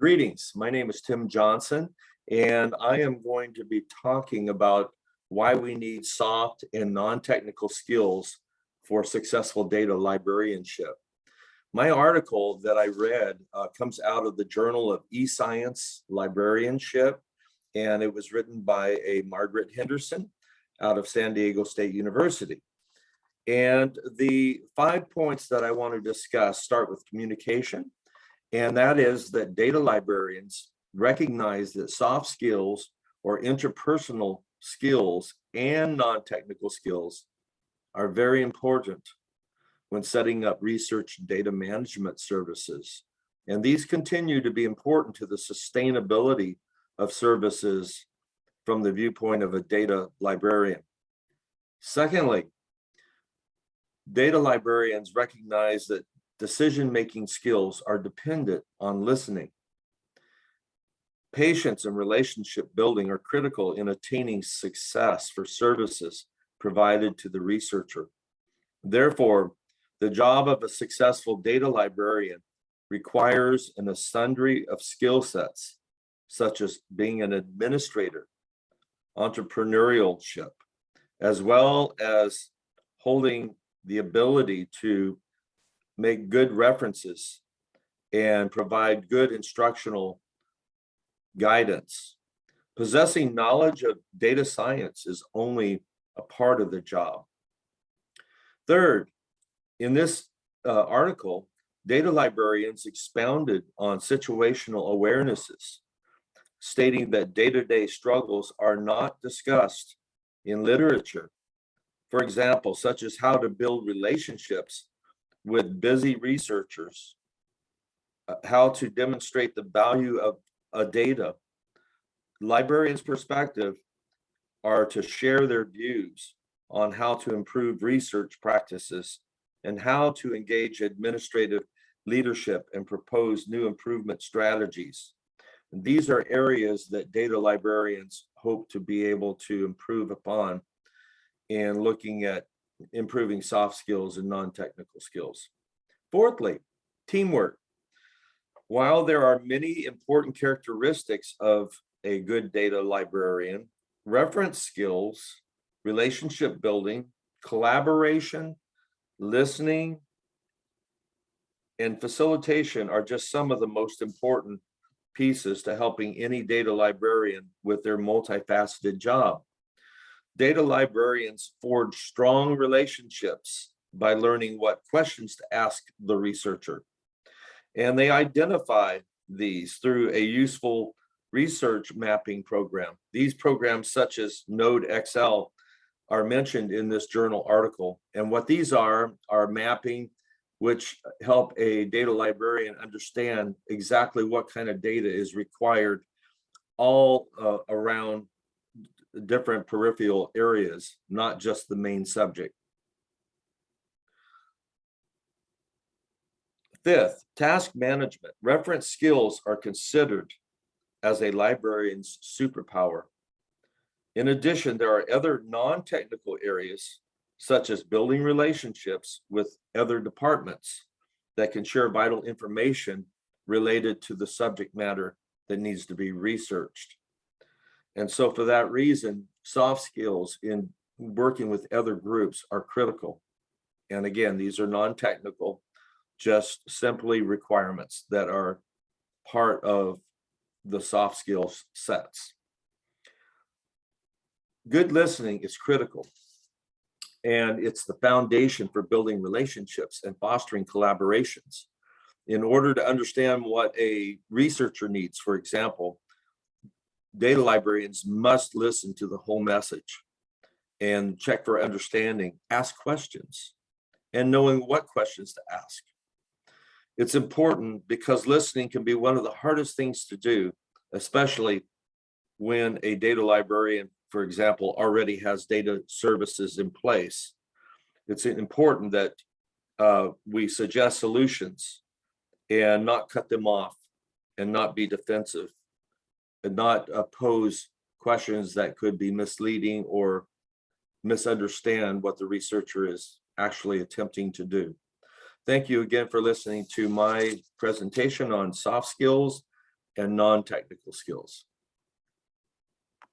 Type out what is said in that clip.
Greetings, my name is Tim Johnson, and I am going to be talking about why we need soft and non-technical skills for successful data librarianship. My article that I read comes out of the Journal of eScience Librarianship, and it was written by a Margaret Henderson out of San Diego State University. And the 5 points that I want to discuss start with communication. And that is that data librarians recognize that soft skills or interpersonal skills and non-technical skills are very important when setting up research data management services. And these continue to be important to the sustainability of services from the viewpoint of a data librarian. Secondly, data librarians recognize that decision-making skills are dependent on listening. Patience and relationship building are critical in attaining success for services provided to the researcher. Therefore, the job of a successful data librarian requires a sundry of skill sets, such as being an administrator, entrepreneurship, as well as holding the ability to make good references and provide good instructional guidance. Possessing knowledge of data science is only a part of the job. Third, in this article, data librarians expounded on situational awarenesses, stating that day-to-day struggles are not discussed in literature. For example, such as how to build relationships with busy researchers, how to demonstrate the value of a data. Librarians' perspective are to share their views on how to improve research practices and how to engage administrative leadership and propose new improvement strategies. And these are areas that data librarians hope to be able to improve upon in looking at improving soft skills and non-technical skills. Fourthly, teamwork. While there are many important characteristics of a good data librarian, reference skills, relationship building, collaboration, listening, and facilitation are just some of the most important pieces to helping any data librarian with their multifaceted job. Data librarians forge strong relationships by learning what questions to ask the researcher. And they identify these through a useful research mapping program. These programs, such as Node XL, are mentioned in this journal article. And what these are mapping which help a data librarian understand exactly what kind of data is required all around different peripheral areas, not just the main subject. Fifth, task management. Reference skills are considered as a librarian's superpower. In addition, there are other non-technical areas, such as building relationships with other departments that can share vital information related to the subject matter that needs to be researched. And so for that reason, soft skills in working with other groups are critical. And again, these are non-technical, just simply requirements that are part of the soft skills sets. Good listening is critical, and it's the foundation for building relationships and fostering collaborations. In order to understand what a researcher needs, for example, data librarians must listen to the whole message and check for understanding, ask questions, and knowing what questions to ask. It's important because listening can be one of the hardest things to do, especially when a data librarian, for example, already has data services in place. It's important that we suggest solutions and not cut them off and not be defensive and not pose questions that could be misleading or misunderstand what the researcher is actually attempting to do. Thank you again for listening to my presentation on soft skills and non-technical skills.